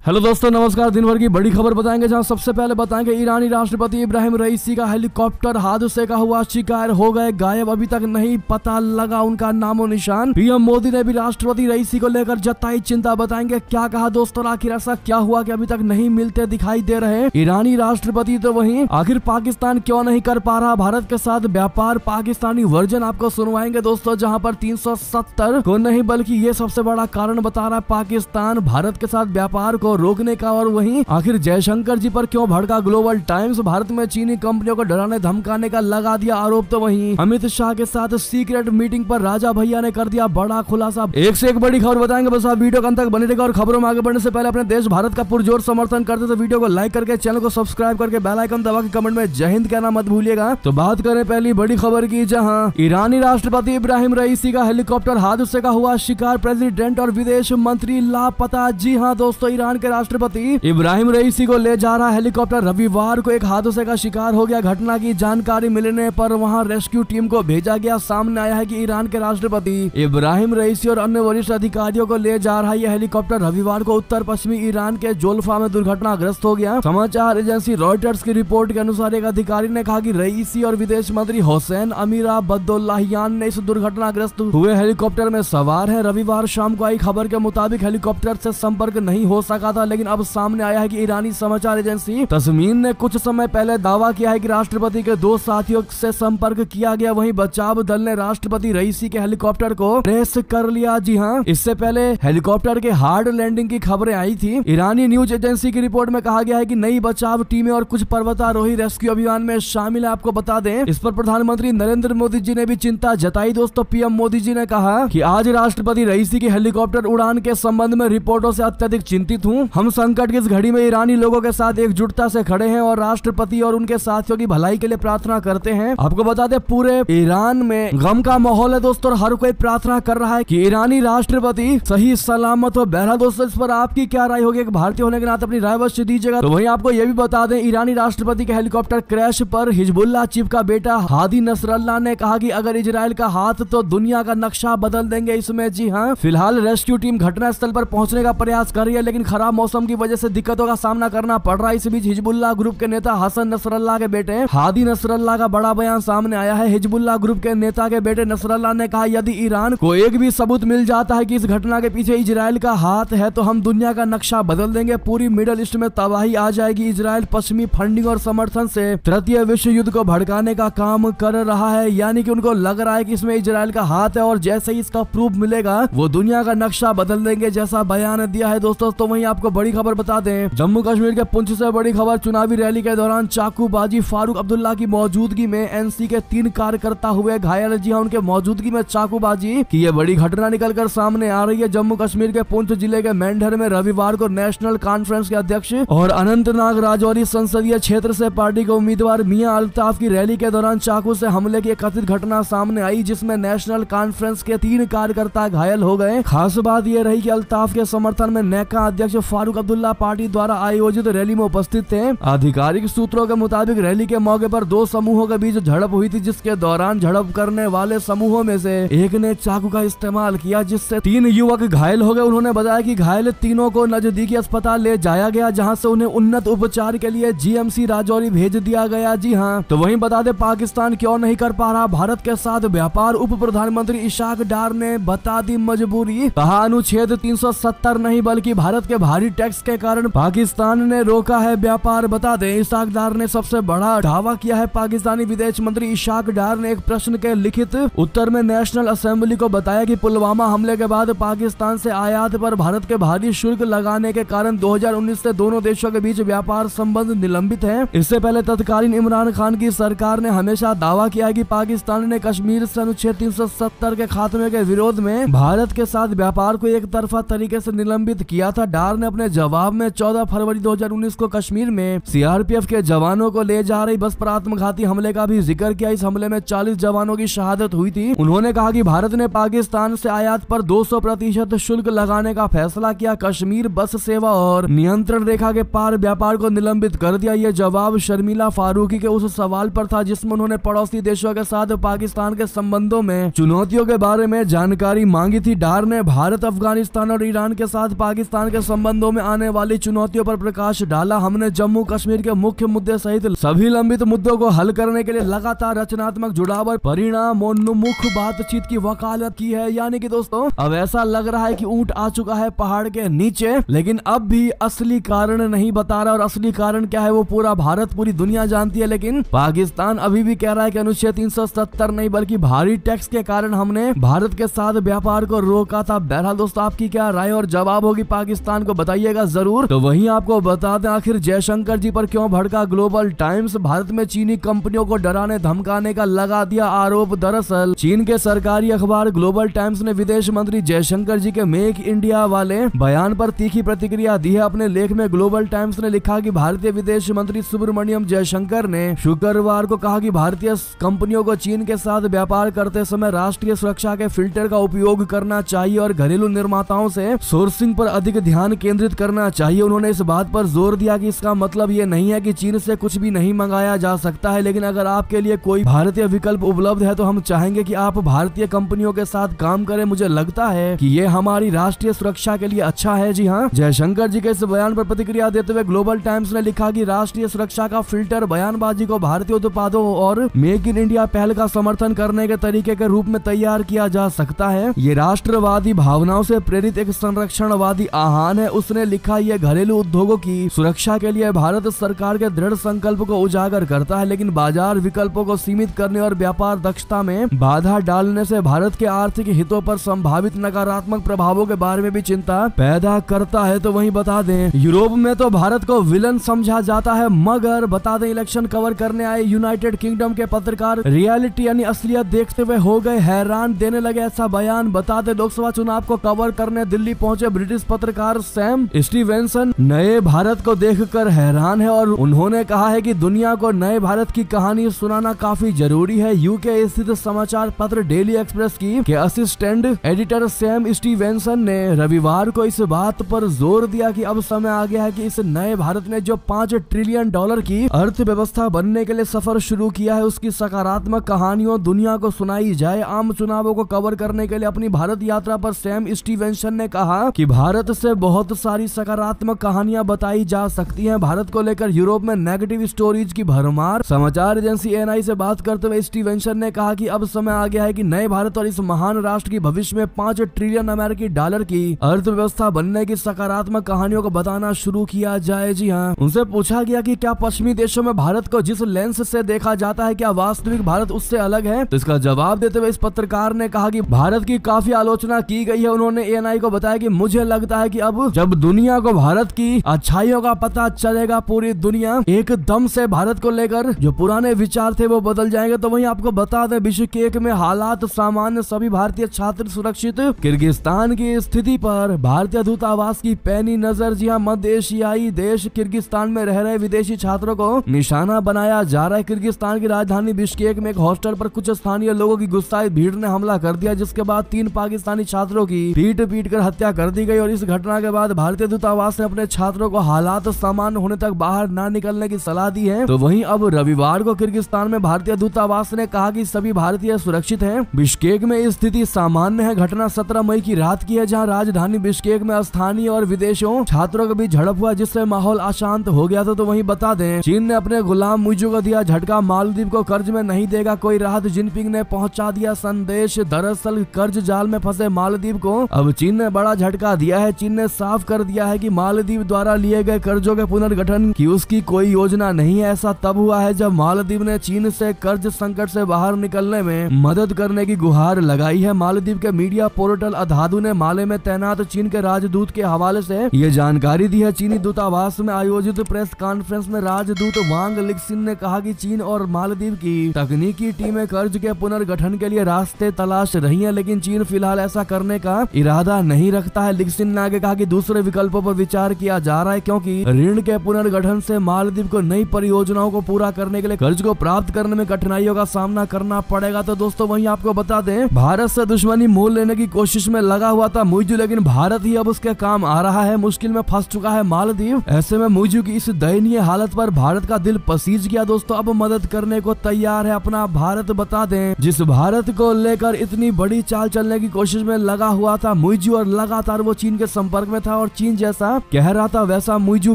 Hello दोस्तों, नमस्कार। दिन भर की बड़ी खबर बताएंगे, जहां सबसे पहले बताएंगे ईरानी राष्ट्रपति इब्राहिम रईसी का हेलीकॉप्टर हादसे का हुआ शिकार, हो गए गायब, अभी तक नहीं पता लगा उनका नामो निशान। पीएम मोदी ने भी राष्ट्रपति रईसी को लेकर जताई चिंता, बताएंगे क्या कहा दोस्तों, आखिर ऐसा क्या हुआ कि अभी तक नहीं मिलते दिखाई दे रहे ईरानी राष्ट्रपति। तो वहीं आखिर पाकिस्तान क्यों नहीं कर पा रहा भारत के साथ व्यापार, पाकिस्तानी वर्जन आपको सुनवाएंगे दोस्तों, जहाँ पर 370 को नहीं बल्कि ये सबसे बड़ा कारण बता रहा है पाकिस्तान भारत के साथ व्यापार को रोकने का। और वहीं आखिर जयशंकर जी पर क्यों भड़का ग्लोबल टाइम्स, भारत में चीनी कंपनियों को डराने धमकाने का लगा दिया आरोप। तो वहीं अमित शाह के साथ सीक्रेट मीटिंग पर राजा भैया ने कर दिया बड़ा खुलासा। एक से एक बड़ी खबर बताएंगे, बस आप वीडियो के अंत तक बने रहेगा। और खबरों में आगे बढ़ने से पहले अपने देश भारत का पुरजोर समर्थन करते तो वीडियो को लाइक करके चैनल को सब्सक्राइब करके बेल आइकन दबा के कमेंट में जय हिंद कहना मत भूलिएगा। तो बात करें पहली बड़ी खबर की, जहां ईरानी राष्ट्रपति इब्राहिम रईसी का हेलीकॉप्टर हादसे का हुआ शिकार, प्रेसिडेंट और विदेश मंत्री लापता। जी हाँ दोस्तों, ईरान के राष्ट्रपति इब्राहिम रईसी को ले जा रहा हेलीकॉप्टर रविवार को एक हादसे का शिकार हो गया। घटना की जानकारी मिलने पर वहां रेस्क्यू टीम को भेजा गया। सामने आया है कि ईरान के राष्ट्रपति इब्राहिम रईसी और अन्य वरिष्ठ अधिकारियों को ले जा रहा यह हेलीकॉप्टर रविवार को उत्तर पश्चिमी ईरान के जोल्फा में दुर्घटनाग्रस्त हो गया। समाचार एजेंसी रॉयटर्स की रिपोर्ट के अनुसार एक अधिकारी ने कहा कि रईसी और विदेश मंत्री हुसैन अमीर अब्दुल्लाहियान ने इस दुर्घटनाग्रस्त हुए हेलीकॉप्टर में सवार है। रविवार शाम को आई खबर के मुताबिक हेलीकॉप्टर से संपर्क नहीं हो सका था, लेकिन अब सामने आया है कि ईरानी समाचार एजेंसी तस्मीन ने कुछ समय पहले दावा किया है कि राष्ट्रपति के दो साथियों से संपर्क किया गया। वहीं बचाव दल ने राष्ट्रपति रईसी के हेलीकॉप्टर को ट्रेस कर लिया। जी हां, इससे पहले हेलीकॉप्टर के हार्ड लैंडिंग की खबरें आई थी। ईरानी न्यूज एजेंसी की रिपोर्ट में कहा गया है कि नई बचाव टीमें और कुछ पर्वतारोही रेस्क्यू अभियान में शामिल है। आपको बता दें, इस पर प्रधानमंत्री नरेंद्र मोदी जी ने भी चिंता जताई। दोस्तों, पीएम मोदी जी ने कहा कि आज राष्ट्रपति रईसी की हेलीकॉप्टर उड़ान के संबंध में रिपोर्टों से अत्यधिक चिंतित हूँ। हम संकट की इस घड़ी में ईरानी लोगों के साथ एकजुटता से खड़े हैं और राष्ट्रपति और उनके साथियों की भलाई के लिए प्रार्थना करते हैं। आपको बता दें, पूरे ईरान में गम का माहौल है दोस्तों, और हर कोई प्रार्थना कर रहा है कि ईरानी राष्ट्रपति सही सलामत हो। बहरहाल दोस्तों, इस पर आपकी क्या राय होगी, एक भारतीय होने के नाते अपनी राय अवश्य दीजिएगा। तो वहीं आपको यह भी बता दें, ईरानी राष्ट्रपति के हेलीकॉप्टर क्रैश पर हिजबुल्लाह चीफ का बेटा हादी नसरल्लाह ने कहा कि अगर इजराइल का हाथ तो दुनिया का नक्शा बदल देंगे इसमें। जी हाँ, फिलहाल रेस्क्यू टीम घटनास्थल पर पहुंचने का प्रयास कर रही है, लेकिन खराब मौसम की वजह से दिक्कतों का सामना करना पड़ रहा है। इस बीच हिजबुल्लाह ग्रुप के नेता हसन नसरल्लाह के बेटे हादी नसरल्लाह का बड़ा बयान सामने आया है। हिजबुल्लाह ग्रुप के नेता के बेटे नसरल्लाह ने कहा, यदि ईरान को एक भी सबूत मिल जाता है कि इस घटना के पीछे इजराइल का हाथ है तो हम दुनिया का नक्शा बदल देंगे। पूरी मिडल ईस्ट में तबाही आ जाएगी। इजराइल पश्चिमी फंडिंग और समर्थन से तृतीय विश्व युद्ध को भड़काने का काम कर रहा है, यानी कि उनको लग रहा है कि इसमें इजराइल का हाथ है और जैसे ही इसका प्रूफ मिलेगा वो दुनिया का नक्शा बदल देंगे, जैसा बयान दिया है दोस्तों। तो वहीं आपको बड़ी खबर बता दें, जम्मू कश्मीर के पुंछ से बड़ी खबर, चुनावी रैली के दौरान चाकूबाजी, फारूक अब्दुल्ला की मौजूदगी में एनसी के 3 कार्यकर्ता हुए घायल। जी हां, उनके मौजूदगी में चाकूबाजी की यह बड़ी घटना निकलकर सामने आ रही है। जम्मू कश्मीर के पुंछ जिले के मेंढर में रविवार को नेशनल कॉन्फ्रेंस के अध्यक्ष और अनंतनाग राजौरी संसदीय क्षेत्र से पार्टी के उम्मीदवार मियां अल्ताफ की रैली के दौरान चाकू से हमले की एक कथित घटना सामने आई, जिसमें नेशनल कॉन्फ्रेंस के 3 कार्यकर्ता घायल हो गए। खास बात यह रही कि अल्ताफ के समर्थन में नेका अध्यक्ष फारूक अब्दुल्ला पार्टी द्वारा आयोजित रैली में उपस्थित थे। आधिकारिक सूत्रों के मुताबिक रैली के मौके पर 2 समूहों के बीच झड़प हुई थी, जिसके दौरान झड़प करने वाले समूहों में से एक ने चाकू का इस्तेमाल किया, जिससे 3 युवक घायल हो गए। उन्होंने बताया कि घायल तीनों को नजदीकी अस्पताल ले जाया गया, जहां से उन्हें उन्नत उपचार के लिए जीएमसी राजौरी भेज दिया गया। जी हां, तो वहीं बता दें, पाकिस्तान क्यों नहीं कर पा रहा भारत के साथ व्यापार, उप प्रधानमंत्री इशाक डार ने बता दी मजबूरी। कहा, अनुच्छेद 370 नहीं बल्कि भारत के भारी टैक्स के कारण पाकिस्तान ने रोका है व्यापार। बता दें, इशाक डार ने सबसे बड़ा दावा किया है। पाकिस्तानी विदेश मंत्री इशाक डार ने एक प्रश्न के लिखित उत्तर में नेशनल असेंबली को बताया कि पुलवामा हमले के बाद पाकिस्तान से आयात पर भारत के भारी शुल्क लगाने के कारण 2019 से दोनों देशों के बीच व्यापार संबंध निलंबित है। इससे पहले तत्कालीन इमरान खान की सरकार ने हमेशा दावा किया कि पाकिस्तान ने कश्मीर से अनुच्छेद 370 के खात्मे के विरोध में भारत के साथ व्यापार को एक तरफा तरीके से निलंबित किया था। डार ने अपने जवाब में 14 फरवरी 2019 को कश्मीर में सीआरपीएफ के जवानों को ले जा रही बस पर आत्मघाती हमले का भी जिक्र किया। इस हमले में 40 जवानों की शहादत हुई थी। उन्होंने कहा कि भारत ने पाकिस्तान से आयात पर 200% शुल्क लगाने का फैसला किया, कश्मीर बस सेवा और नियंत्रण रेखा के पार व्यापार को निलंबित कर दिया। ये जवाब शर्मिला फारूकी के उस सवाल पर था जिसमें उन्होंने पड़ोसी देशों के साथ पाकिस्तान के संबंधों में चुनौतियों के बारे में जानकारी मांगी थी। डार ने भारत, अफगानिस्तान और ईरान के साथ पाकिस्तान के संबंध संबंधों में आने वाली चुनौतियों पर प्रकाश डाला। हमने जम्मू कश्मीर के मुख्य मुद्दे सहित सभी लंबित मुद्दों को हल करने के लिए लगातार रचनात्मक, जुड़ाव और परिणामोन्मुख बातचीत की वकालत की है। यानी कि दोस्तों अब ऐसा लग रहा है कि ऊंट आ चुका है पहाड़ के नीचे, लेकिन अब भी असली कारण नहीं बता रहा। और असली कारण क्या है वो पूरा भारत, पूरी दुनिया जानती है। लेकिन पाकिस्तान अभी भी कह रहा है कि अनुच्छेद 370 नहीं बल्कि भारी टैक्स के कारण हमने भारत के साथ व्यापार को रोका था। बहरहाल दोस्तों आपकी क्या राय और जवाब होगी पाकिस्तान को बताइएगा जरूर। तो वहीं आपको बता दें आखिर जयशंकर जी पर क्यों भड़का ग्लोबल टाइम्स। भारत में चीनी कंपनियों को डराने धमकाने का लगा दिया आरोप। दरअसल चीन के सरकारी अखबार ग्लोबल टाइम्स ने विदेश मंत्री जयशंकर जी के मेक इंडिया वाले बयान पर तीखी प्रतिक्रिया दी है। अपने लेख में ग्लोबल टाइम्स ने लिखा कि भारतीय विदेश मंत्री सुब्रमण्यम जयशंकर ने शुक्रवार को कहा कि भारतीय कंपनियों को चीन के साथ व्यापार करते समय राष्ट्रीय सुरक्षा के फिल्टर का उपयोग करना चाहिए और घरेलू निर्माताओं से सोर्सिंग पर अधिक ध्यान केंद्रित करना चाहिए। उन्होंने इस बात पर जोर दिया कि इसका मतलब ये नहीं है कि चीन से कुछ भी नहीं मंगाया जा सकता है, लेकिन अगर आपके लिए कोई भारतीय विकल्प उपलब्ध है तो हम चाहेंगे कि आप भारतीय कंपनियों के साथ काम करें। मुझे लगता है कि ये हमारी राष्ट्रीय सुरक्षा के लिए अच्छा है। जी हाँ, जयशंकर जी के इस बयान पर प्रतिक्रिया देते हुए ग्लोबल टाइम्स ने लिखा कि राष्ट्रीय सुरक्षा का फिल्टर बयानबाजी को भारतीय उत्पादों और मेक इन इंडिया पहल का समर्थन करने के तरीके के रूप में तैयार किया जा सकता है। ये राष्ट्रवादी भावनाओं से प्रेरित एक संरक्षणवादी आह्वान है। उसने लिखा ये घरेलू उद्योगों की सुरक्षा के लिए भारत सरकार के दृढ़ संकल्प को उजागर करता है, लेकिन बाजार विकल्पों को सीमित करने और व्यापार दक्षता में बाधा डालने से भारत के आर्थिक हितों पर संभावित नकारात्मक प्रभावों के बारे में भी चिंता पैदा करता है। तो वहीं बता दें यूरोप में तो भारत को विलन समझा जाता है, मगर बता दें इलेक्शन कवर करने आए यूनाइटेड किंगडम के पत्रकार रियलिटी यानी असलियत देखते हुए हो गए हैरान, देने लगे ऐसा बयान। बता दें लोकसभा चुनाव को कवर करने दिल्ली पहुंचे ब्रिटिश पत्रकार सैम स्टीवेंसन नए भारत को देखकर हैरान है और उन्होंने कहा है कि दुनिया को नए भारत की कहानी सुनाना काफी जरूरी है। यूके स्थित समाचार पत्र डेली एक्सप्रेस के असिस्टेंट एडिटर सैम स्टीवेंसन ने रविवार को इस बात पर जोर दिया कि अब समय आ गया है कि इस नए भारत ने जो $5 ट्रिलियन की अर्थव्यवस्था बनने के लिए सफर शुरू किया है उसकी सकारात्मक कहानियों दुनिया को सुनाई जाए। आम चुनावों को कवर करने के लिए अपनी भारत यात्रा पर सैम स्टीवेंसन ने कहा कि भारत से बहुत सारी सकारात्मक कहानियां बताई जा सकती हैं। भारत को लेकर यूरोप में नेगेटिव स्टोरीज की भरमार। समाचार एजेंसी एएनआई से बात करते हुए स्टीवेंसन ने कहा कि अब समय आ गया है कि नए भारत और इस महान राष्ट्र की भविष्य में $5 ट्रिलियन अमेरिकी डॉलर की अर्थव्यवस्था बनने की सकारात्मक कहानियों को बताना शुरू किया जाए। जी हाँ, उनसे पूछा गया कि क्या पश्चिमी देशों में भारत को जिस लेंस से देखा जाता है क्या वास्तविक भारत उससे अलग है। तो इसका जवाब देते हुए इस पत्रकार ने कहा कि भारत की काफी आलोचना की गई है। उन्होंने एएनआई को बताया कि मुझे लगता है कि अब जब दुनिया को भारत की अच्छाइयों का पता चलेगा पूरी दुनिया एकदम से भारत को लेकर जो पुराने विचार थे वो बदल जाएंगे। तो वहीं आपको बता दें बिश्केक में हालात सामान्य, सभी भारतीय छात्र सुरक्षित। किर्गिस्तान की स्थिति पर भारतीय दूतावास की पैनी नजर। जी हाँ, मध्य एशियाई देश किर्गिस्तान में रह रहे विदेशी छात्रों को निशाना बनाया जा रहा है। किर्गिस्तान की राजधानी बिश्केक में एक हॉस्टल पर कुछ स्थानीय लोगों की गुस्साई भीड़ ने हमला कर दिया, जिसके बाद 3 पाकिस्तानी छात्रों की पीट कर हत्या कर दी गई। और इस घटना के बाद भारतीय दूतावास ने अपने छात्रों को हालात सामान्य होने तक बाहर न निकलने की सलाह दी है। तो वहीं अब रविवार को किर्गिस्तान में भारतीय दूतावास ने कहा कि सभी भारतीय सुरक्षित हैं। बिश्केक में स्थिति सामान्य है। घटना 17 मई की रात की है, जहां राजधानी बिश्केक में स्थानीय और विदेशों छात्रों के बीच झड़प हुआ, जिससे माहौल अशांत हो गया था। तो वहीं बता दें चीन ने अपने गुलाम मुइजू को दिया झटका, मालदीव को कर्ज में नहीं देगा कोई राहत। जिनपिंग ने पहुंचा दिया संदेश। दरअसल कर्ज जाल में फंसे मालदीव को अब चीन ने बड़ा झटका दिया है। चीन ने साफ कर दिया है कि मालदीव द्वारा लिए गए कर्जों के पुनर्गठन की उसकी कोई योजना नहीं है। ऐसा तब हुआ है जब मालदीव ने चीन से कर्ज संकट से बाहर निकलने में मदद करने की गुहार लगाई है। मालदीव के मीडिया पोर्टल अधादू ने माले में तैनात चीन के राजदूत के हवाले से ये जानकारी दी है। चीनी दूतावास में आयोजित प्रेस कॉन्फ्रेंस में राजदूत वांग लिक्सिन ने कहा कि चीन और मालदीव की तकनीकी टीमें कर्ज के पुनर्गठन के लिए रास्ते तलाश रही हैं, लेकिन चीन फिलहाल ऐसा करने का इरादा नहीं रखता है। लिक्सिन ने आगे कहा कि दूसरे विकल्पों पर विचार किया जा रहा है, क्योंकि ऋण के पुनर्गठन से मालदीव को नई परियोजनाओं को पूरा करने के लिए कर्ज को प्राप्त करने में कठिनाइयों का सामना करना पड़ेगा। तो दोस्तों वहीं आपको बता दें भारत से दुश्मनी मोल लेने की कोशिश में लगा हुआ था मुइजू, लेकिन भारत ही अब उसके काम आ रहा है। मुश्किल में फंस चुका है मालदीव। ऐसे में मुइजू की इस दयनीय हालत पर भारत का दिल पसीज गया। दोस्तों अब मदद करने को तैयार है अपना भारत। बता दें जिस भारत को लेकर इतनी बड़ी चाल चलने की कोशिश में लगा हुआ था मुइजू और लगातार वो चीन के संपर्क में था और और चीन जैसा कह रहा था वैसा मुइजू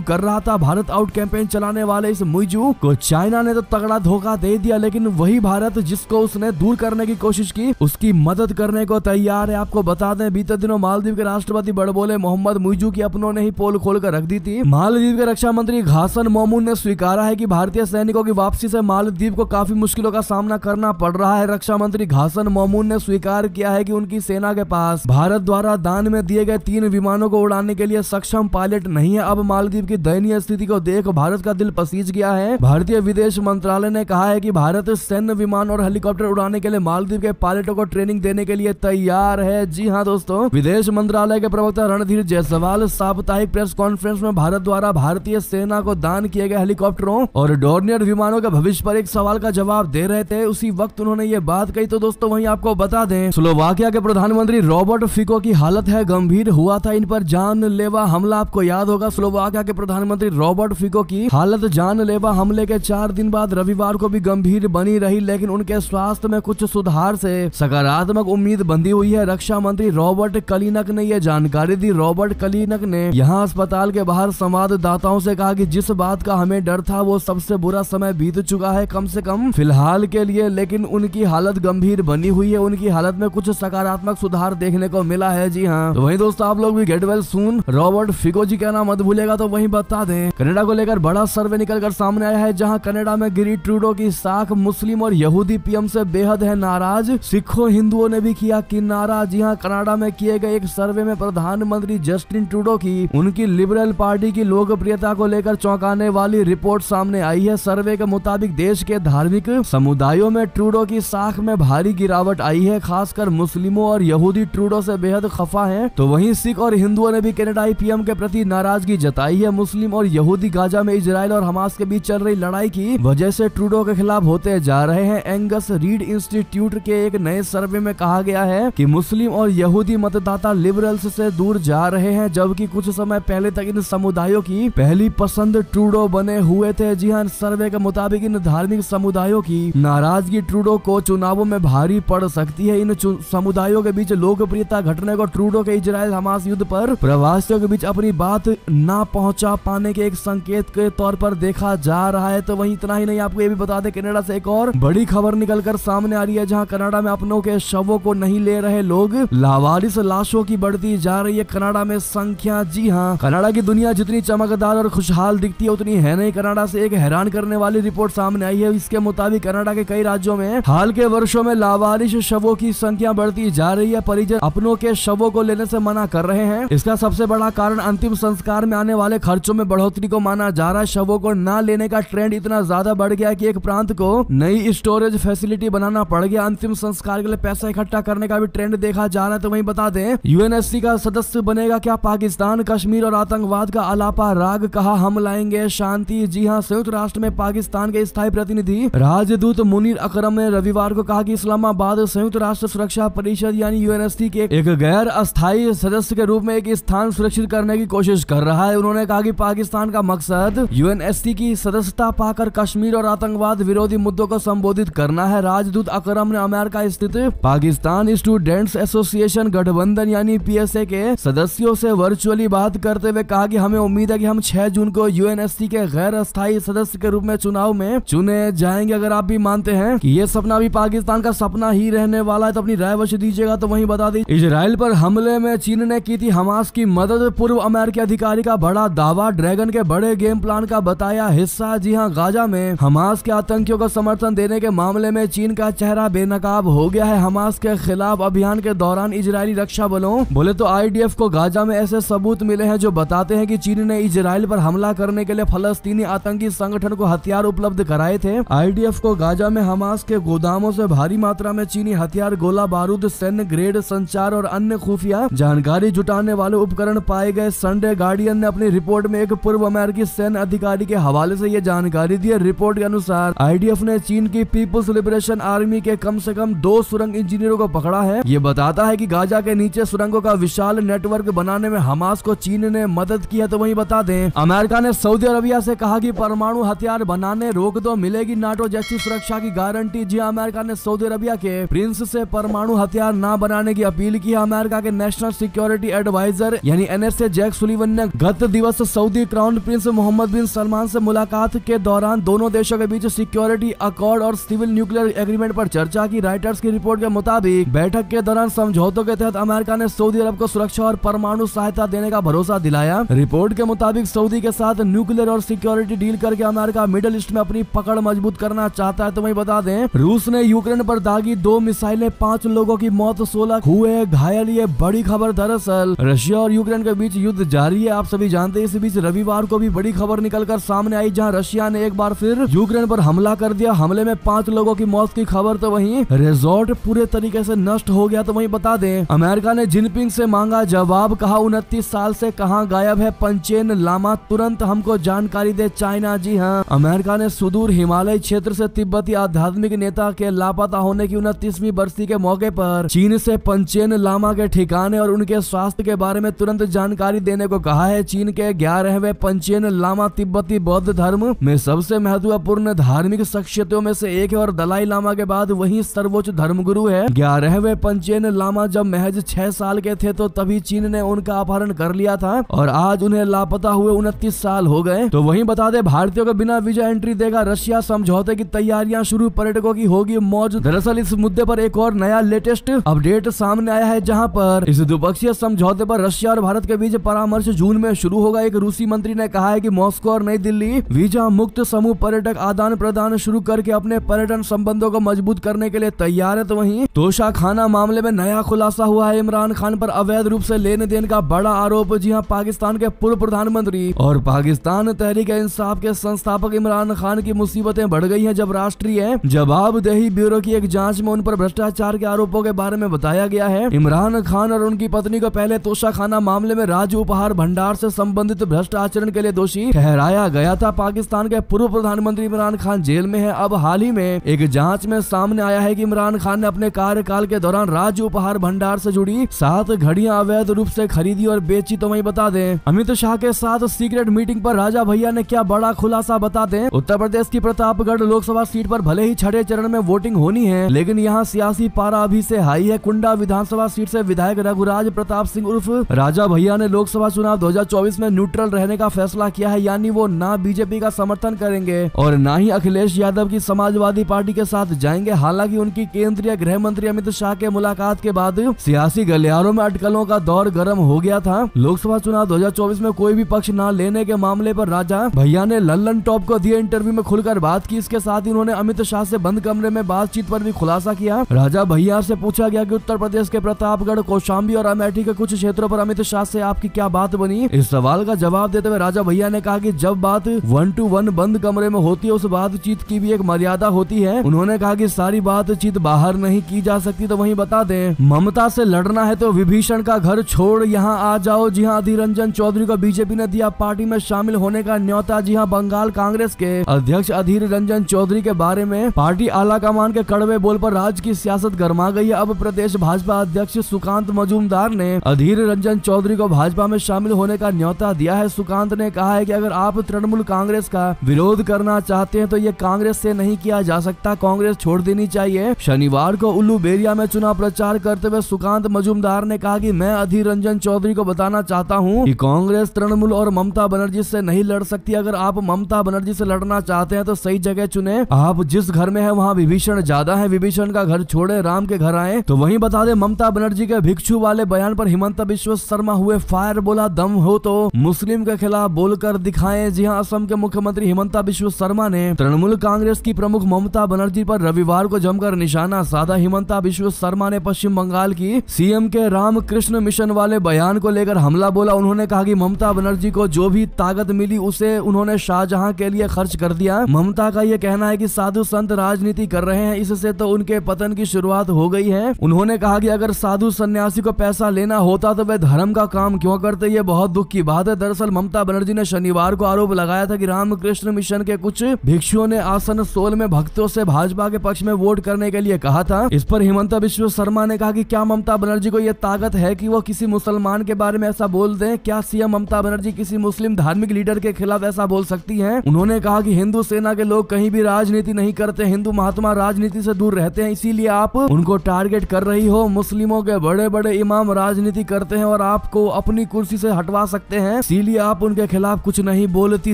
कर रहा था। भारत आउट कैंपेन चलाने वाले इस मुइजू को चाइना ने तो तगड़ा धोखा दे दिया, लेकिन वही भारत जिसको उसने दूर करने की कोशिश की उसकी मदद करने को तैयार है। आपको बता दें बीते दिनों मालदीव के राष्ट्रपति बड़बोले मोहम्मद मुइजू की अपनों ने ही पोल खोल कर रख दी थी। मालदीव के रक्षा मंत्री घासन मोमून ने स्वीकारा है कि भारतीय सैनिकों की वापसी से मालदीव को काफी मुश्किलों का सामना करना पड़ रहा है। रक्षा मंत्री घासन मोमून ने स्वीकार किया है कि उनकी सेना के पास भारत द्वारा दान में दिए गए 3 विमानों को उड़ाने के लिए सक्षम पायलट नहीं है। अब मालदीव की दयनीय स्थिति को देख भारत का दिल पसीज गया है। भारतीय विदेश मंत्रालय ने कहा है कि भारत सैन्य विमान और हेलीकॉप्टर उड़ाने के लिए मालदीव के पायलटों को ट्रेनिंग देने के लिए तैयार है। जी हाँ दोस्तों, विदेश मंत्रालय के प्रवक्ता रणधीर जायसवाल साप्ताहिक प्रेस कॉन्फ्रेंस में भारत द्वारा भारतीय सेना को दान किए गए हेलीकॉप्टरों और डोर्नियर विमानों के भविष्य पर एक सवाल का जवाब दे रहे थे। उसी वक्त उन्होंने ये बात कही। तो दोस्तों वहीं आपको बता दें स्लोवाकिया के प्रधानमंत्री रॉबर्ट फिको की हालत है गंभीर। हुआ था इन पर जानलेवा हमला। आपको याद होगा स्लोवाकिया के प्रधानमंत्री रॉबर्ट फिको की हालत जानलेवा हमले के 4 दिन बाद रविवार को भी गंभीर बनी रही, लेकिन उनके स्वास्थ्य में कुछ सुधार से सकारात्मक उम्मीद बंधी हुई है। रक्षा मंत्री रॉबर्ट कलिनक ने यह जानकारी दी। रॉबर्ट कलिनक ने यहां अस्पताल के बाहर संवाददाताओं से कहा कि जिस बात का हमें डर था वो सबसे बुरा समय बीत चुका है, कम से कम फिलहाल के लिए, लेकिन उनकी हालत गंभीर बनी हुई है। उनकी हालत में कुछ सकारात्मक सुधार देखने को मिला है। जी हाँ, तो वहीं दोस्तों आप लोग भी get well soon Robert Fico ji कहना मत भूलेगा। तो वहीं बता दें कनाडा को लेकर बड़ा सर्वे निकलकर सामने आया है, जहां कनाडा में गिरी ट्रूडो की साख मुस्लिम और यहूदी पीएम से बेहद है नाराज। सिखों हिंदुओं ने भी किया किनारा। जी हाँ, कनाडा में किए गए एक सर्वे में प्रधानमंत्री जस्टिन ट्रूडो की उनकी लिबरल पार्टी की लोकप्रियता को लेकर चौंकाने वाली रिपोर्ट सामने आई है। सर्वे के मुताबिक देश के धार्मिक समुदायों में ट्रूडो की साख में भारी गिरावट आई है। खासकर मुस्लिमों और यहूदी ट्रूडो से बेहद खफा हैं। तो वहीं सिख और हिंदुओं ने भी कनाडाई पीएम के प्रति नाराजगी जताई है। मुस्लिम और यहूदी गाजा में इजराइल और हमास के बीच चल रही लड़ाई की वजह से ट्रूडो के खिलाफ होते जा रहे हैं। एंगस रीड इंस्टीट्यूट के एक नए सर्वे में कहा गया है कि मुस्लिम और यहूदी मतदाता लिबरल्स से दूर जा रहे हैं, जबकि कुछ समय पहले तक इन समुदायों की पहली पसंद ट्रूडो बने हुए थे। जी हाँ, सर्वे के मुताबिक इन धार्मिक समुदायों की नाराजगी ट्रूडो को चुनावों में भारी पड़ सकती है। इन समुदायों के बीच लोकप्रियता घटने को ट्रूडो के इजराइल हमास युद्ध पर प्रवासियों के बीच अपनी बात ना पहुंचा पाने के एक संकेत के तौर पर देखा जा रहा है। तो वहीं इतना ही नहीं, आपको ये भी बता दें कनाडा से एक और बड़ी खबर निकलकर सामने आ रही है, जहां कनाडा में अपनों के शवों को नहीं ले रहे लोग, लावारिस लाशों की बढ़ती जा रही है कनाडा में संख्या। जी हाँ, कनाडा की दुनिया जितनी चमकदार और खुशहाल दिखती है उतनी है नहीं। कनाडा से एक हैरान करने वाली रिपोर्ट सामने आई है। इसके मुताबिक कनाडा के कई राज्यों में हाल के वर्षों में लावारिस शवों की संख्या बढ़ती जा रही है। परिजन अपनों के शवों को लेने से मना कर रहे हैं। इसका सबसे बड़ा कारण अंतिम संस्कार में आने वाले खर्चों में बढ़ोतरी को माना जा रहा है। शवों को न लेने का ट्रेंड इतना ज्यादा बढ़ गया कि एक प्रांत को नई स्टोरेज फैसिलिटी बनाना पड़ गया। अंतिम संस्कार के लिए पैसा इकट्ठा करने का भी ट्रेंड देखा जा रहा है। तो वहीं बता दें यूएनएससी का सदस्य बनेगा क्या पाकिस्तान? कश्मीर और आतंकवाद का अलापा राग, कहा हम लाएंगे शांति। जी हाँ, संयुक्त राष्ट्र में पाकिस्तान के स्थायी प्रतिनिधि राजदूत मुनीर अकरम ने रविवार को कहा कि इस्लामाबाद संयुक्त राष्ट्र सुरक्षा परिषद यानी यूएनएससी के एक गैर अस्थायी सदस्य के रूप में एक स्थान सुरक्षित करने की कोशिश कर रहा है। उन्होंने कहा कि पाकिस्तान का मकसद यूएनएससी की सदस्यता पाकर कश्मीर और आतंकवाद विरोधी मुद्दों को संबोधित करना है। राजदूत अकरम ने अमेरिका स्थित पाकिस्तान स्टूडेंट्स एसोसिएशन गठबंधन यानी पीएसए के सदस्यों से वर्चुअली बात करते हुए कहा कि हमें उम्मीद है कि हम 6 जून को यूएनएससी के गैर अस्थायी सदस्य के रूप में चुनाव में चुने जाएंगे। अगर आप भी मानते हैं कि ये सपना भी पाकिस्तान का सपना ही रहने वाला है तो अपनी राय अवश्य दीजिएगा। तो वहीं बता दी इजराइल पर हमले में चीन ने की थी हमास की मदद। पूर्व अमेरिकी अधिकारी का बड़ा दावा, ड्रैगन के बड़े गेम प्लान का बताया हिस्सा। जी हां, गाजा में हमास के आतंकियों को समर्थन देने के मामले में चीन का चेहरा बेनकाब हो गया है। हमास के खिलाफ अभियान के दौरान इजरायली रक्षा बलों बोले तो आईडीएफ को गाजा में ऐसे सबूत मिले हैं जो बताते हैं कि चीन ने इजराइल पर हमला करने के लिए फलस्तीनी आतंकी संगठन को हथियार उपलब्ध कराए थे। आईडीएफ को गाजा में हमास के गोदामों से भारी मात्रा में चीनी हथियार, गोला बारूद, सैन्य ग्रेड संचार और अन्य खुफिया जानकारी जुटाने वाले उपकरण पाए गए। संडे गार्डियन ने अपनी रिपोर्ट में एक पूर्व अमेरिकी सैन्य अधिकारी के हवाले से यह जानकारी दी। रिपोर्ट के अनुसार आईडीएफ ने चीन की पीपुल्स लिबरेशन आर्मी के कम से कम 2 सुरंग इंजीनियरों को पकड़ा है। ये बताता है कि गाजा के नीचे सुरंगों का विशाल नेटवर्क बनाने में हमास को चीन ने मदद की है। तो वहीं बता दें अमेरिका ने सऊदी अरबिया से कहा कि परमाणु हथियार बनाने रोक दो, मिलेगी नाटो जैसी सुरक्षा की गारंटी। जी अमेरिका ने सऊदी अरबिया के प्रिंस से परमाणु हथियार न बनाने की अपील की है। अमेरिका के नेशनल सिक्योरिटी एडवाइजर यानी NSA जैक सुलिवन ने गत दिवस सऊदी क्राउन प्रिंस मोहम्मद बिन सलमान से मुलाकात के दौरान दोनों देशों के बीच सिक्योरिटी अकॉर्ड और सिविल न्यूक्लियर एग्रीमेंट पर चर्चा की। राइटर्स की रिपोर्ट के मुताबिक बैठक के दौरान समझौतों के तहत अमेरिका ने सऊदी अरब को सुरक्षा और परमाणु सहायता देने का भरोसा दिलाया। रिपोर्ट के मुताबिक सऊदी के साथ न्यूक्लियर और सिक्योरिटी डील करके अमेरिका मिडिल ईस्ट में अपनी पकड़ मजबूत करना चाहता है। तो वही बता दें, रूस ने यूक्रेन पर दागी 2 मिसाइलें, 5 लोगों की मौत, 16 हुए घायल। ये बड़ी खबर। दरअसल रशिया और यूक्रेन के बीच युद्ध जारी है, आप सभी जानते हैं। इस बीच रविवार को भी बड़ी खबर निकलकर सामने आई, जहां रशिया ने एक बार फिर यूक्रेन पर हमला कर दिया। हमले में 5 लोगों की मौत की खबर। तो वहीं रिजॉर्ट पूरे तरीके से नष्ट हो गया। तो वहीं बता दें, अमेरिका ने जिनपिंग से मांगा जवाब, कहा 29 साल से कहां गायब है पंचेन लामा, तुरंत हमको जानकारी दे चाइना। जी हां, अमेरिका ने सुदूर हिमालय क्षेत्र से तिब्बती आध्यात्मिक नेता के लापता होने की 29वीं बरसी के मौके पर चीन से पंचेन लामा के ठिकाने और उनके स्वास्थ्य के बारे में तुरंत जानकारी देने को कहा है। चीन के 11वें पंचेन लामा तिब्बती बौद्ध धर्म में सबसे महत्वपूर्ण धार्मिक शख्सियतों में से एक है और दलाई लामा के बाद वही सर्वोच्च धर्मगुरु है। 11वें पंचेन लामा जब महज 6 साल के थे तो तभी चीन ने उनका अपहरण कर लिया था और आज उन्हें लापता हुए 29 साल हो गए। तो वहीं बता दे, भारतीयों को बिना वीजा एंट्री देगा रशिया, समझौते की तैयारियां शुरू, पर्यटकों की होगी मौज। दरअसल इस मुद्दे पर एक और नया लेटेस्ट अपडेट सामने आया है, जहां पर इस द्विपक्षीय समझौते पर रशिया और भारत के बीच परामर्श जून में शुरू होगा। एक रूसी मंत्री ने कहा है कि मॉस्को और नई दिल्ली वीजा मुक्त समूह पर्यटक आदान प्रदान शुरू करके अपने पर्यटन संबंधों को मजबूत करने के लिए तैयार है। तो वहीं तोशाखाना मामले में नया खुलासा हुआ है, इमरान खान पर अवैध रूप से लेने देन का बड़ा आरोप। जी हां, पाकिस्तान के पूर्व प्रधानमंत्री और पाकिस्तान तहरीक इंसाफ के संस्थापक इमरान खान की मुसीबतें बढ़ गई हैं जब राष्ट्रीय जवाबदेही ब्यूरो की एक जांच में उन पर भ्रष्टाचार के आरोपों के बारे में बताया गया है। इमरान खान और उनकी पत्नी को पहले तोशाखाना मामले में राज्य उपहार भंडार से संबंधित भ्रष्ट आचरण के लिए दोषी ठहराया गया था। पाकिस्तान के पूर्व प्रधानमंत्री इमरान खान जेल में है। अब हाल ही में एक जांच में सामने आया है कि इमरान खान ने अपने कार्यकाल के दौरान राज्य उपहार भंडार से जुड़ी 7 घड़ियां अवैध रूप से खरीदी और बेची। तो वहीं बता दें, अमित शाह के साथ सीक्रेट मीटिंग पर राजा भैया ने क्या बड़ा खुलासा बता दें। उत्तर प्रदेश की प्रतापगढ़ लोकसभा सीट पर भले ही 6ठे चरण में वोटिंग होनी है, लेकिन यहाँ सियासी पारा अभी से हाई है। कुंडा विधानसभा सीट से विधायक रघुराज प्रताप सिंह उर्फ राजा भैया ने लोकसभा चुनाव 2024 में न्यूट्रल रहने का फैसला किया है, यानी वो ना बीजेपी का समर्थन करेंगे और ना ही अखिलेश यादव की समाजवादी पार्टी के साथ जाएंगे। हालांकि उनकी केंद्रीय गृह मंत्री अमित शाह के मुलाकात के बाद सियासी गलियारों में अटकलों का दौर गर्म हो गया था। लोकसभा चुनाव 2024 में कोई भी पक्ष न लेने के मामले पर राजा भैया ने लल्लन टॉप को दिए इंटरव्यू में खुलकर बात की। इसके साथ ही उन्होंने अमित शाह से बंद कमरे में बातचीत पर भी खुलासा किया। राजा भैया से पूछा गया कि उत्तर प्रदेश के प्रतापगढ़, कौशाम्बी और अमेठी के कुछ क्षेत्रों पर अमित शाह से आपकी क्या बात बनी। इस सवाल का जवाब देते हुए राजा भैया ने कहा कि जब बात 1 to 1 बंद कमरे में होती है, उस बातचीत की भी एक मर्यादा होती है। उन्होंने कहा कि सारी बातचीत बाहर नहीं की जा सकती। तो वहीं बता दें, ममता से लड़ना है तो विभीषण का घर छोड़ यहाँ आ जाओ। जी हां, अधीर रंजन चौधरी को बीजेपी ने दिया पार्टी में शामिल होने का न्योता। जी हां, बंगाल कांग्रेस के अध्यक्ष अधीर रंजन चौधरी के बारे में पार्टी आलाकमान के कड़वे बोल पर राज्य की सियासत गर्मा गई है। अब प्रदेश भाजपा अध्यक्ष सुकांत मजूमदार ने अधीर रंजन चौधरी को भाजपा में शामिल होने का न्योता दिया है। सुकांत ने कहा है कि अगर आप तृणमूल कांग्रेस का विरोध करना चाहते हैं तो ये कांग्रेस से नहीं किया जा सकता, कांग्रेस छोड़ देनी चाहिए। शनिवार को उल्लूबेरिया में चुनाव प्रचार करते हुए सुकांत मजूमदार ने कहा कि मैं अधीर रंजन चौधरी को बताना चाहता हूं कि कांग्रेस तृणमूल और ममता बनर्जी से नहीं लड़ सकती। अगर आप ममता बनर्जी से लड़ना चाहते हैं तो सही जगह चुने। आप जिस घर में है वहाँ विभीषण ज्यादा है, विभीषण का घर छोड़े, राम के घर आए। तो वहीं बता दें, ममता बनर्जी के भिक्षु वाले बयान पर हिमंता बिश्व शर्मा हुए फायर, बोला दम हो तो मुस्लिम के खिलाफ बोलकर दिखाएं। जी हां, असम के मुख्यमंत्री हिमंता बिश्व शर्मा ने तृणमूल कांग्रेस की प्रमुख ममता बनर्जी पर रविवार को जमकर निशाना साधा। हिमंता बिश्व शर्मा ने पश्चिम बंगाल की सीएम के रामकृष्ण मिशन वाले बयान को लेकर हमला बोला। उन्होंने कहा कि ममता बनर्जी को जो भी ताकत मिली उसे उन्होंने शाहजहां के लिए खर्च कर दिया। ममता का ये कहना है कि साधु संत राजनीति कर रहे हैं, इससे तो उनके पतन की शुरुआत हो गई है। उन्होंने कहा कि अगर साधु सन्यासी को पैसा लेना होता तो वे धर्म का काम क्यों करते, ये बहुत दुख की बात है। दरअसल ममता बनर्जी ने शनिवार को आरोप लगाया था कि रामकृष्ण मिशन के कुछ भिक्षुओं ने आसनसोल में भक्तों से भाजपा के पक्ष में वोट करने के लिए कहा था। इस पर हिमंता बिश्व शर्मा ने कहा कि क्या ममता बनर्जी को यह ताकत है कि वो किसी मुसलमान के बारे में ऐसा बोल दें? क्या सीएम ममता बनर्जी किसी मुस्लिम धार्मिक लीडर के खिलाफ ऐसा बोल सकती हैं? उन्होंने कहा कि हिंदू सेना के लोग कहीं भी राजनीति नहीं करते, हिंदू महात्मा राजनीति से दूर रहते हैं, इसीलिए आप उनको टारगेट कर रही हो। मुस्लिमों के बड़े बड़े इमाम राजनीति करते हैं और आप आपको अपनी कुर्सी से हटवा सकते हैं, इसीलिए आप उनके खिलाफ कुछ नहीं बोलती।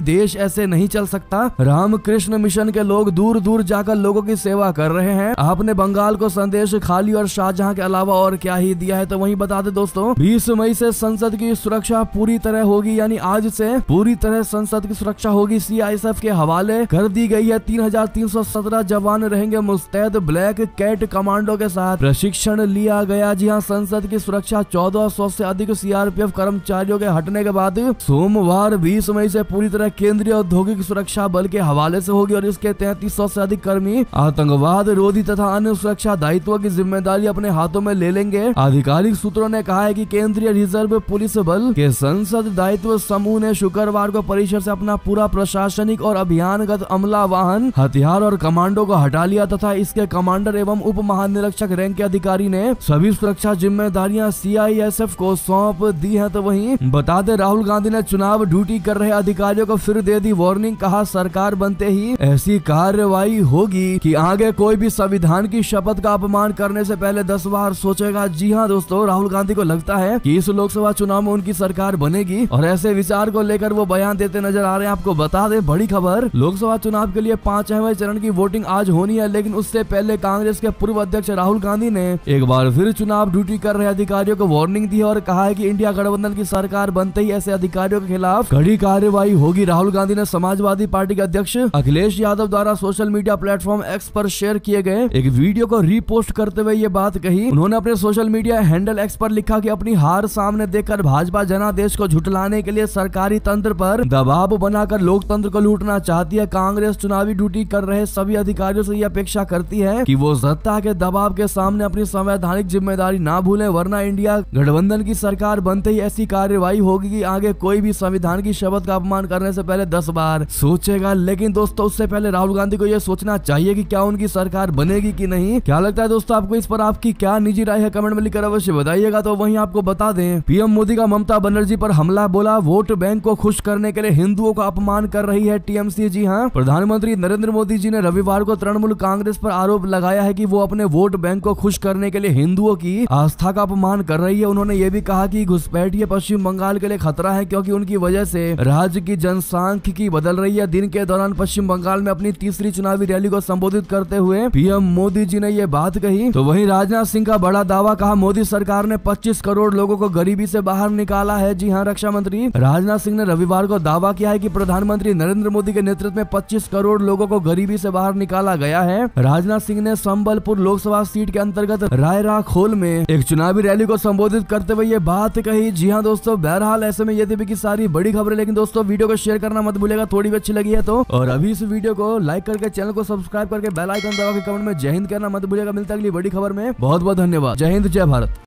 देश ऐसे नहीं चल सकता। रामकृष्ण मिशन के लोग दूर दूर जाकर लोगों की सेवा कर रहे हैं। आपने बंगाल को संदेश खाली और शाहजहां के अलावा और क्या ही दिया है। तो वहीं बता दे दोस्तों, 20 मई से संसद की सुरक्षा पूरी तरह होगी, यानी आज से पूरी तरह संसद की सुरक्षा होगी। CISF के हवाले कर दी गई है। 3317 जवान रहेंगे मुस्तैद। ब्लैक कैट कमांडो के साथ प्रशिक्षण लिया गया। जी हाँ, संसद की सुरक्षा 1400 से अधिक CRPF कर्मचारियों के हटने के बाद सोमवार 20 मई से पूरी तरह केंद्रीय औद्योगिक सुरक्षा बल के हवाले से होगी और इसके 3300 से अधिक कर्मी आतंकवाद रोधी तथा अन्य सुरक्षा दायित्वों की जिम्मेदारी अपने हाथों में ले लेंगे। आधिकारिक सूत्रों ने कहा है कि केंद्रीय रिजर्व पुलिस बल के संसद दायित्व समूह ने शुक्रवार को परिसर से अपना पूरा प्रशासनिक और अभियानगत अमला वाहन, हथियार और कमांडो को हटा लिया तथा इसके कमांडर एवं उप महानिरीक्षक रैंक के अधिकारी ने सभी सुरक्षा जिम्मेदारियां CISF को सौंप दी है। तो वहीं बता दे, राहुल गांधी ने चुनाव ड्यूटी कर रहे अधिकारियों को फिर दे दी वार्निंग। कहा, सरकार बनते ही ऐसी कार्रवाई होगी कि आगे कोई भी संविधान की शपथ का अपमान करने से पहले 10 बार सोचेगा। जी हाँ दोस्तों, राहुल गांधी को लगता है कि इस लोकसभा चुनाव में उनकी सरकार बनेगी और ऐसे विचार को लेकर वो बयान देते नजर आ रहे हैं। आपको बता दें, बड़ी खबर, लोकसभा चुनाव के लिए 5वें चरण की वोटिंग आज होनी है, लेकिन उससे पहले कांग्रेस के पूर्व अध्यक्ष राहुल गांधी ने एक बार फिर चुनाव ड्यूटी कर रहे अधिकारियों को वार्निंग दी और कहा है कि इंडिया गठबंधन की सरकार बनते ही ऐसे अधिकारियों के खिलाफ कड़ी कार्रवाई होगी। राहुल गांधी ने समाजवादी पार्टी के अध्यक्ष अखिलेश यादव द्वारा सोशल मीडिया प्लेटफॉर्म X पर शेयर किए गए एक वीडियो को रीपोस्ट करते हुए ये बात कही। उन्होंने अपने सोशल मीडिया हैंडल X पर लिखा कि अपनी हार सामने देखकर भाजपा जनादेश को झुठलाने के लिए सरकारी तंत्र पर दबाव बनाकर लोकतंत्र को लूटना चाहती है। कांग्रेस चुनावी ड्यूटी कर रहे सभी अधिकारियों से यह अपेक्षा करती है कि वो सत्ता के दबाव के सामने अपनी संवैधानिक जिम्मेदारी ना भूलें, वरना इंडिया गठबंधन की सरकार बनते ही ऐसी कार्रवाई होगी कि आगे कोई भी संविधान की शपथ का अपमान करने से पहले 10 बार सोचेगा। लेकिन दोस्तों, उससे पहले राहुल गांधी को यह सोचना चाहिए कि क्या उनकी सरकार बनेगी कि नहीं। क्या लगता है दोस्तों आपको? इस पर आपकी क्या निजी राय है, कमेंट में लिखकर अवश्य बताइएगा। तो वहीं आपको बता दें, PM मोदी का ममता बनर्जी पर हमला, बोला वोट बैंक को खुश करने के लिए हिंदुओं का अपमान कर रही है TMC। जी हाँ, प्रधानमंत्री नरेंद्र मोदी जी ने रविवार को तृणमूल कांग्रेस पर आरोप लगाया है कि वो अपने वोट बैंक को खुश करने के लिए हिंदुओं की आस्था का अपमान कर रही है। उन्होंने ये भी कहा कि घुसपैठिए पश्चिम बंगाल के लिए खतरा है, क्योंकि उनकी वजह से राज्य की जनसांख्यिकी बदल रही है। दिन के दौरान पश्चिम बंगाल में अपनी तीसरी चुनावी रैली को संबोधित करते हुए PM मोदी जी ने ये बात कही। तो वहीं राजनाथ सिंह का बड़ा दावा, कहा मोदी सरकार ने 25 करोड़ लोगों को गरीबी से बाहर निकाला है। जी हाँ, रक्षा मंत्री राजनाथ सिंह ने रविवार को दावा किया है कि प्रधानमंत्री नरेंद्र मोदी के नेतृत्व में 25 करोड़ लोगों को गरीबी से बाहर निकाला गया है। राजनाथ सिंह ने संबलपुर लोकसभा सीट के अंतर्गत रायराखोल में एक चुनावी रैली को संबोधित करते हुए ये बात कही। जी हाँ दोस्तों, बहरहाल ऐसे में ये थी की सारी बड़ी खबरें, लेकिन दोस्तों वीडियो को शेयर करना मत भूलेगा थोड़ी भी अच्छी लगी है तो, और अभी इस वीडियो को लाइक करके चैनल को सब्सक्राइब करके बेल आइकन दबा के कमेंट में जय हिंद कहना मत भूलिएगा। मिलता है अगली बड़ी खबर में। बहुत बहुत धन्यवाद। जय हिंद, जय भारत।